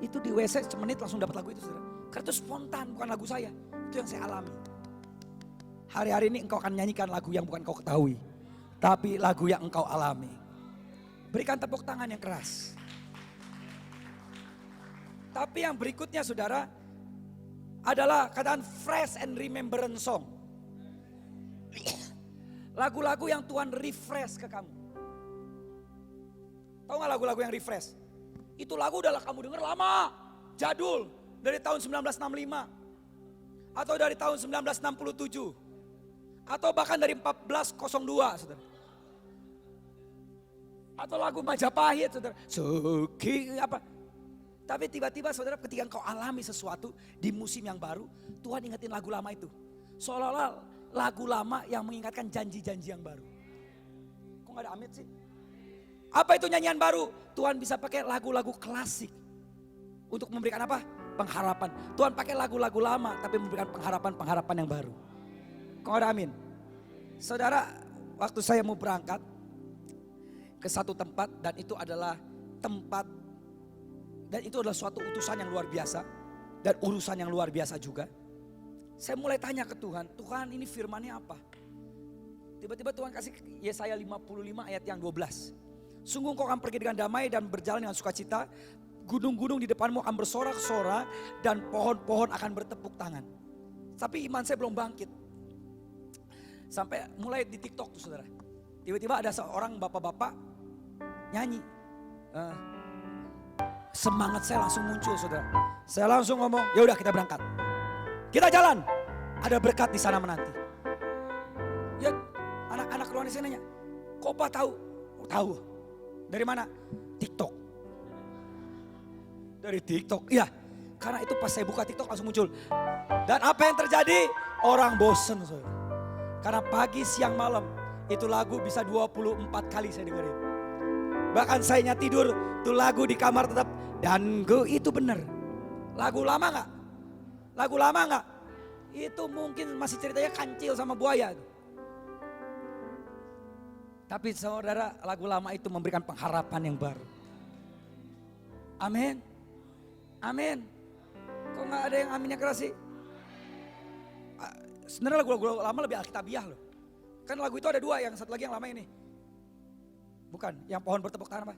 Itu di WC semenit langsung dapat lagu itu, saudara. Karena itu spontan, bukan lagu saya. Itu yang saya alami. Hari-hari ini engkau akan nyanyikan lagu yang bukan kau ketahui, tapi lagu yang engkau alami. Berikan tepuk tangan yang keras. Tapi yang berikutnya saudara adalah katakan fresh and remembrance song. Lagu-lagu yang Tuhan refresh ke kamu. Tahu gak lagu-lagu yang refresh? Itu lagu udah kamu denger lama, jadul, dari tahun 1965. Atau dari tahun 1967. Atau bahkan dari 1402 saudara. Atau lagu Majapahit saudara. Suki apa. Tapi tiba-tiba saudara ketika engkau alami sesuatu di musim yang baru, Tuhan ingetin lagu lama itu. Seolah-olah lagu lama yang mengingatkan janji-janji yang baru. Kok gak ada amit sih? Apa itu nyanyian baru? Tuhan bisa pakai lagu-lagu klasik. Untuk memberikan apa? Pengharapan. Tuhan pakai lagu-lagu lama tapi memberikan pengharapan-pengharapan yang baru. Kok gak ada amin? Saudara, waktu saya mau berangkat ke satu tempat dan itu adalah tempat dan itu adalah suatu utusan yang luar biasa dan urusan yang luar biasa juga. Saya mulai tanya ke Tuhan, Tuhan ini firman-Nya apa? Tiba-tiba Tuhan kasih Yesaya 55 ayat yang 12. Sungguh kau akan pergi dengan damai dan berjalan dengan sukacita. Gunung-gunung di depanmu akan bersorak-sorak dan pohon-pohon akan bertepuk tangan. Tapi iman saya belum bangkit. Sampai mulai di TikTok tuh saudara. Tiba-tiba ada seorang bapak-bapak nyanyi. Semangat saya langsung muncul saudara. Saya langsung ngomong, ya udah kita berangkat. Kita jalan. Ada berkat di sana menanti. Ya anak-anak keluar di sana nanya, kok Pak tahu? Oh, tahu. Dari mana? TikTok. Dari TikTok. Iya. Karena itu pas saya buka TikTok langsung muncul. Dan apa yang terjadi? Orang bosen saudara. Karena pagi, siang, malam itu lagu bisa 24 kali saya dengerin. Bahkan saya tidur tuh lagu di kamar tetap. Dan itu benar. Lagu lama gak? Lagu lama gak? Itu mungkin masih ceritanya kancil sama buaya. Tapi saudara lagu lama itu memberikan pengharapan yang baru. Amin. Amin. Kok gak ada yang aminnya keras sih? Sebenarnya lagu-lagu lama lebih alkitabiah loh. Kan lagu itu ada dua, yang satu lagi yang lama ini. Bukan, yang pohon bertepuk tangan apa?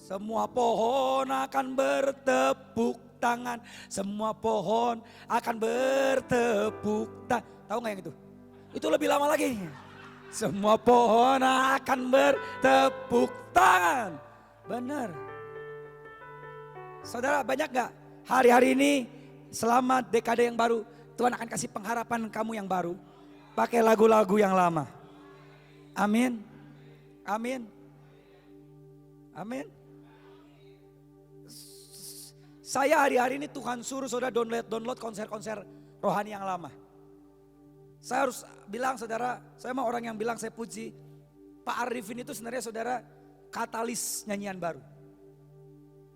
Semua pohon akan bertepuk tangan. Semua pohon akan bertepuk tangan. Tahu gak yang itu? Itu lebih lama lagi. Semua pohon akan bertepuk tangan. Benar. Saudara banyak gak hari-hari ini selama dekade yang baru Tuhan akan kasih pengharapan kamu yang baru. Pakai lagu-lagu yang lama. Amin. Amin. Amin. Saya hari-hari ini Tuhan suruh saudara download konser-konser rohani yang lama. Saya harus bilang saudara, saya mau orang yang bilang saya puji. Pak Arifin itu sebenarnya saudara katalis nyanyian baru.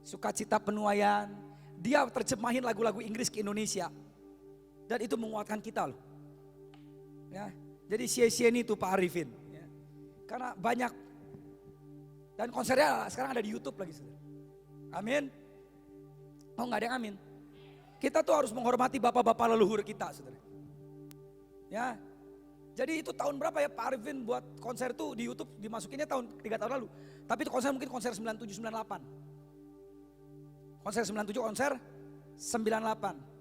Sukacita penuaian. Dia terjemahin lagu-lagu Inggris ke Indonesia. Dan itu menguatkan kita loh. Ya, jadi sia-sia itu Pak Arifin. Ya. Karena banyak. Dan konsernya sekarang ada di YouTube lagi saudara. Amin. Oh gak ada yang amin. Kita tuh harus menghormati bapak-bapak leluhur kita saudara. Ya. Jadi itu tahun berapa ya Pak Arifin buat konser tuh di YouTube dimasukinnya 3 tahun lalu. Tapi itu konser mungkin konser 97, 98. Konser 97, konser 98.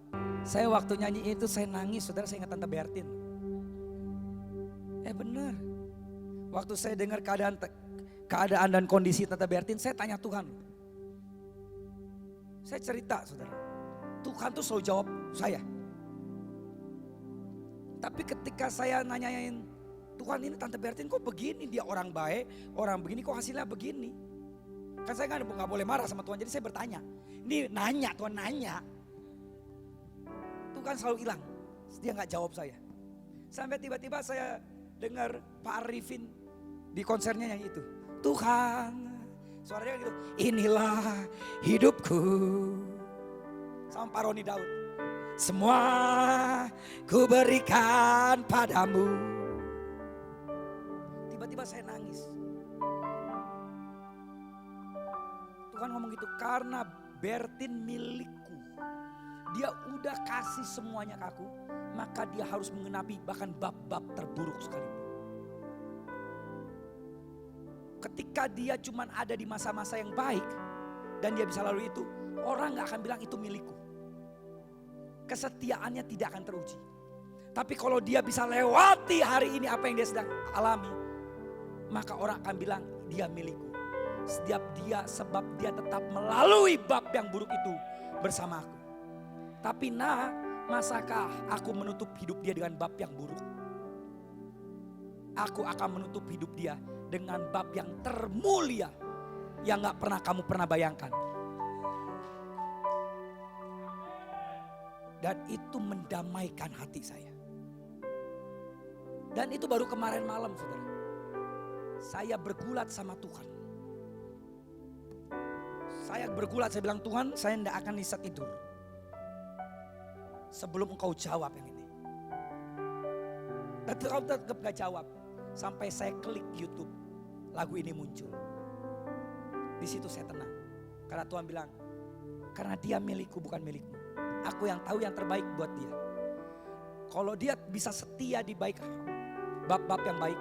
Saya waktu nyanyi itu saya nangis saudara, saya ingat Tante Bertin. Bener. Waktu saya dengar keadaan dan kondisi Tante Bertin, saya tanya Tuhan. Saya cerita saudara, Tuhan tuh selalu jawab saya. Tapi ketika saya nanyain, Tuhan ini Tante Bertin kok begini, dia orang baik, orang begini kok hasilnya begini. Kan saya gak boleh marah sama Tuhan, jadi saya bertanya. Ini nanya, Tuhan nanya. Tuhan selalu hilang. Dia nggak jawab saya. Sampai tiba-tiba saya dengar Pak Arifin di konsernya nyanyi itu. Tuhan, suaranya gitu. Inilah hidupku. Sama Pak Roni Daud. Semua ku berikan padamu. Tiba-tiba saya nangis. Tuhan ngomong gitu, karena Bertin milikku. Dia udah kasih semuanya ke aku, maka dia harus mengenapi bahkan bab-bab terburuk sekalipun. Ketika dia cuman ada di masa-masa yang baik dan dia bisa lalui itu, orang gak akan bilang itu milikku. Kesetiaannya tidak akan teruji. Tapi kalau dia bisa lewati hari ini apa yang dia sedang alami, maka orang akan bilang dia milikku. Sebab dia tetap melalui bab yang buruk itu bersama aku. Tapi masakah aku menutup hidup dia dengan bab yang buruk? Aku akan menutup hidup dia dengan bab yang termulia yang gak pernah kamu bayangkan. Dan itu mendamaikan hati saya. Dan itu baru kemarin malam, saudara. Saya bergulat sama Tuhan. Saya bilang, Tuhan, saya tidak akan bisa tidur sebelum engkau jawab yang ini. Dan engkau tetap gak jawab. Sampai saya klik YouTube, lagu ini muncul. Di situ saya tenang. Karena Tuhan bilang, karena dia milikku bukan milikmu. Aku yang tahu yang terbaik buat dia. Kalau dia bisa setia di bab-bab yang baik,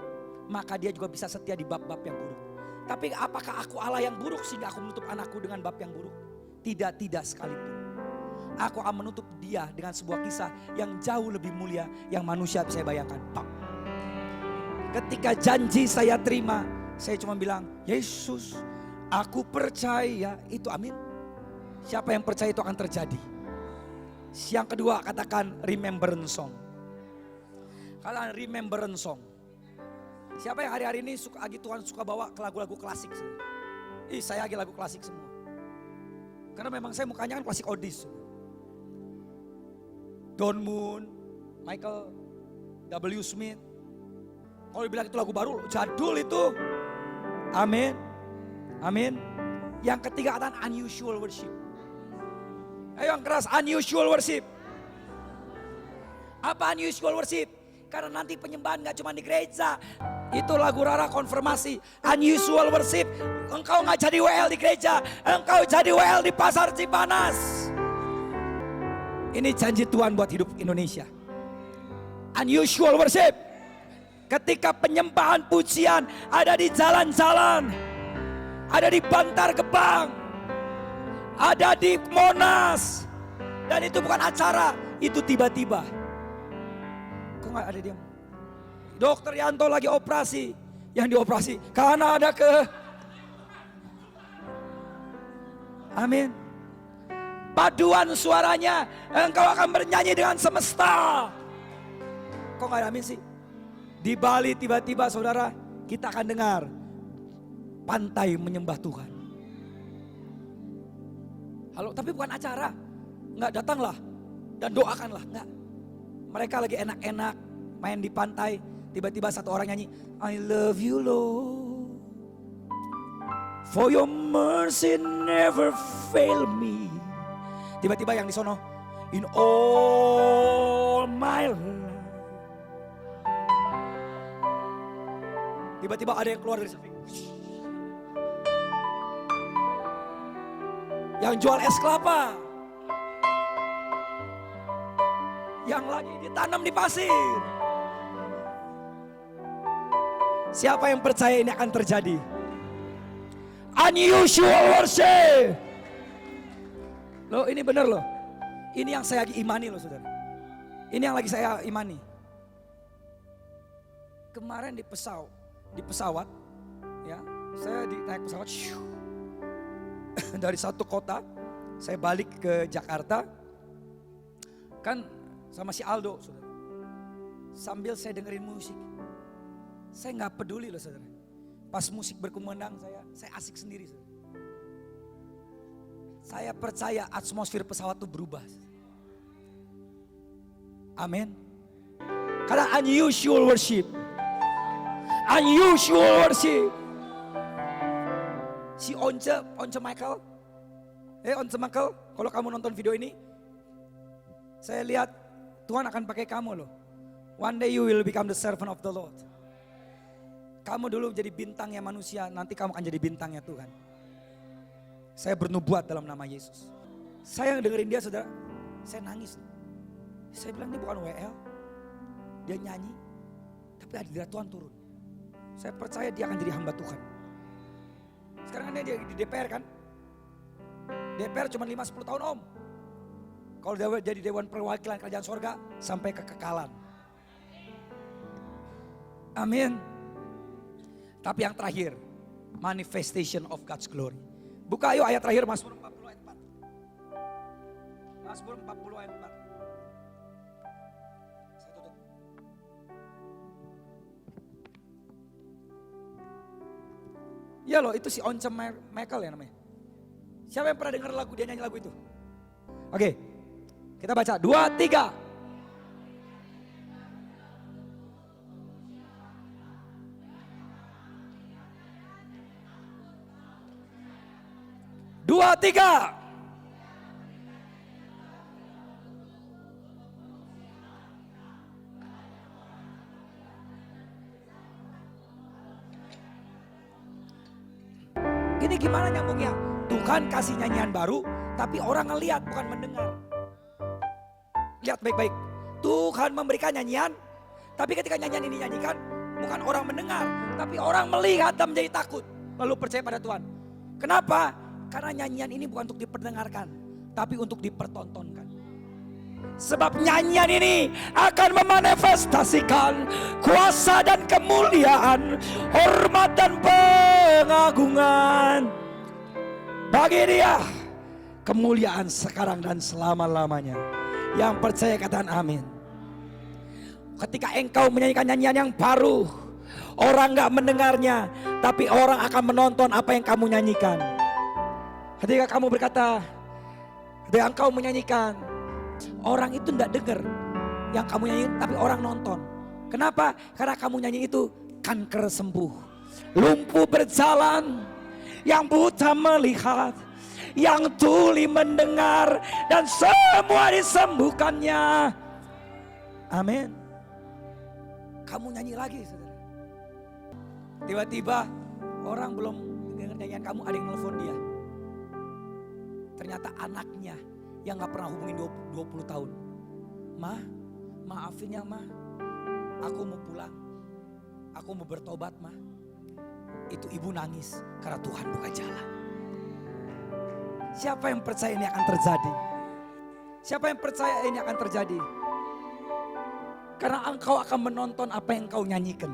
maka dia juga bisa setia di bab-bab yang buruk. Tapi apakah aku Allah yang buruk sehingga aku menutup anakku dengan bab yang buruk? Tidak sekalipun. Aku akan menutup dia dengan sebuah kisah yang jauh lebih mulia yang manusia bisa bayangkan. Ketika janji saya terima, saya cuma bilang, Yesus, aku percaya itu, amin. Siapa yang percaya itu akan terjadi. Yang kedua katakan remembrance song. Kalian remembrance song. Siapa yang hari-hari ini Tuhan suka bawa ke lagu-lagu klasik? Saya lagi lagu klasik semua. Karena memang saya mukanya kan klasik oldies. Don Moon, Michael W. Smith. Kalau dibilang itu lagu baru, jadul itu. Amin. Amin. Yang ketiga katakan unusual worship. Ayo yang keras, unusual worship. Apa unusual worship? Karena nanti penyembahan gak cuma di gereja. Itu lagu Rara konfirmasi. Unusual worship. Engkau gak jadi WL di gereja. Engkau jadi WL di pasar Cipanas. Ini janji Tuhan buat hidup Indonesia. Unusual worship. Ketika penyembahan pujian ada di jalan-jalan. Ada di Bantar Gebang. Ada di Monas. Dan itu bukan acara. Itu tiba-tiba. Kok gak ada diam? Dokter Yanto lagi operasi. Yang dioperasi karena ada amin. Paduan suaranya, engkau akan bernyanyi dengan semesta. Kok gak ada amin sih? Di Bali tiba-tiba saudara, kita akan dengar pantai menyembah Tuhan. Halo, tapi bukan acara. Enggak, datanglah dan doakanlah, enggak. Mereka lagi enak-enak main di pantai, tiba-tiba satu orang nyanyi, I love you Lord, for your mercy never fail me. Tiba-tiba yang di sono, in all my life. Tiba-tiba ada yang keluar dari samping. Yang jual es kelapa. Yang lagi ditanam di pasir. Siapa yang percaya ini akan terjadi? Unusual worship. Loh, ini benar loh. Ini yang saya lagi imani loh saudara. Ini yang lagi saya imani. Kemarin di pesawat, ya, saya naik pesawat dari satu kota, saya balik ke Jakarta, kan sama si Aldo, saudara. Sambil saya dengerin musik, saya nggak peduli loh saudara. Pas musik berkumandang, saya asik sendiri, saudara. Saya percaya atmosfer pesawat itu berubah. Amin. Karena unusual worship. Unusual worship. Si Once Michael. Once Michael, kalau kamu nonton video ini, saya lihat Tuhan akan pakai kamu loh. One day you will become the servant of the Lord. Kamu dulu jadi bintangnya manusia, nanti kamu akan jadi bintangnya Tuhan. Saya bernubuat dalam nama Yesus. Saya yang dengerin dia saudara, saya nangis. Saya bilang dia bukan WL, dia nyanyi, tapi hadirat Tuhan turun. Saya percaya dia akan jadi hamba Tuhan. Sekarang kan dia di DPR kan. DPR cuma 5-10 tahun om. Kalau dia jadi Dewan Perwakilan Kerajaan Sorga sampai kekekalan. Amin. Tapi yang terakhir, manifestation of God's glory. Buka ayo ayat terakhir Mazmur 40 ayat 4. Mazmur 40 ayat 4. Saya tutup. Ya loh, itu si Once Michael ya namanya. Siapa yang pernah dengar lagu dia nyanyi lagu itu? Oke, kita baca 2, 3. Dua, tiga. Ini gimana nyambungnya? Tuhan kasih nyanyian baru, tapi orang ngelihat bukan mendengar. Lihat baik-baik. Tuhan memberikan nyanyian, tapi ketika nyanyian ini nyanyikan, bukan orang mendengar, tapi orang melihat dan menjadi takut. Lalu percaya pada Tuhan. Kenapa? Karena nyanyian ini bukan untuk diperdengarkan, tapi untuk dipertontonkan. Sebab nyanyian ini akan memanifestasikan kuasa dan kemuliaan, hormat dan pengagungan. Bagi dia kemuliaan sekarang dan selama-lamanya. Yang percaya katakan amin. Ketika engkau menyanyikan nyanyian yang baru, orang gak mendengarnya, tapi orang akan menonton apa yang kamu nyanyikan. Ketika kamu berkata, ketika engkau menyanyikan, orang itu tidak dengar yang kamu nyanyi, tapi orang nonton. Kenapa? Karena kamu nyanyi itu kanker sembuh, lumpuh berjalan, yang buta melihat, yang tuli mendengar, dan semua disembuhkannya. Amin. Kamu nyanyi lagi saudara. Tiba-tiba orang belum dengar nyanyian kamu, ada yang nelfon dia. Ternyata anaknya yang gak pernah hubungin 20 tahun. Ma, maafin ya ma, aku mau pulang, aku mau bertobat ma. Itu ibu nangis karena Tuhan buka jalan. Siapa yang percaya ini akan terjadi? Siapa yang percaya ini akan terjadi? Karena engkau akan menonton apa yang kau nyanyikan.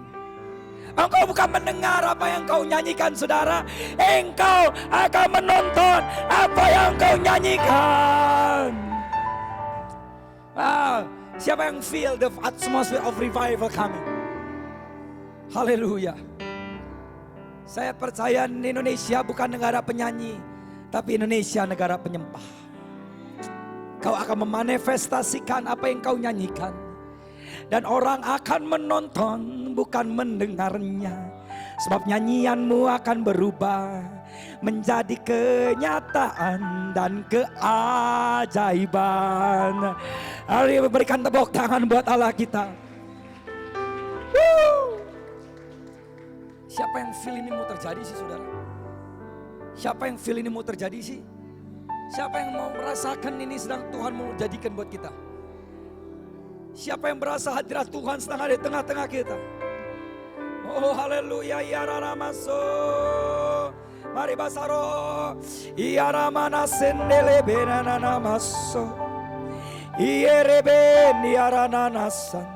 Engkau bukan mendengar apa yang kau nyanyikan saudara. Engkau akan menonton apa yang kau nyanyikan. Siapa yang feel the atmosphere of revival coming? Haleluya. Saya percaya Indonesia bukan negara penyanyi, tapi Indonesia negara penyembah. Kau akan memanifestasikan apa yang kau nyanyikan. Dan orang akan menonton, bukan mendengarnya. Sebab nyanyianmu akan berubah menjadi kenyataan dan keajaiban. Mari berikan tepuk tangan buat Allah kita. Siapa yang feel ini mau terjadi sih saudara? Siapa yang feel ini mau terjadi sih? Siapa yang mau merasakan ini sedang Tuhan mau jadikan buat kita? Siapa yang berasa hadirat Tuhan sedang ada di tengah-tengah kita? Oh haleluya, ya ramaso. Mari basaro. Ya ramana sendele benana maso. Iereben ya rananasan.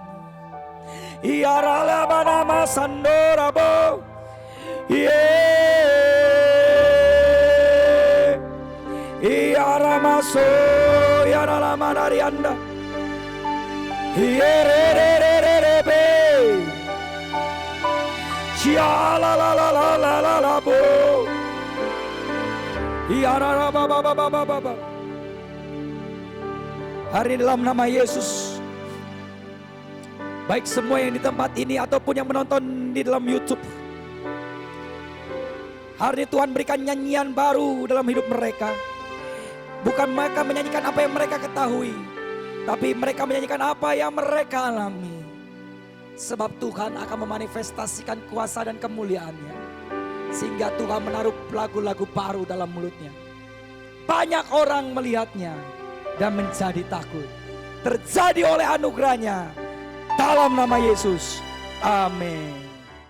Ya ralabana masandorabo. Ya ramaso ya ralamana rianda. Iererererebe. Ya la la la la la la la bo. Ya ra ba ba ba ba ba ba. Hari dalam nama Yesus Baik semua yang di tempat ini ataupun yang menonton di dalam YouTube. Hari ini Tuhan berikan nyanyian baru dalam hidup mereka. Bukan mereka menyanyikan apa yang mereka ketahui, tapi mereka menyanyikan apa yang mereka alami. Sebab Tuhan akan memanifestasikan kuasa dan kemuliaan-Nya. Sehingga Tuhan menaruh lagu-lagu baru dalam mulutnya. Banyak orang melihatnya dan menjadi takut. Terjadi oleh anugerah-Nya. Dalam nama Yesus. Amin.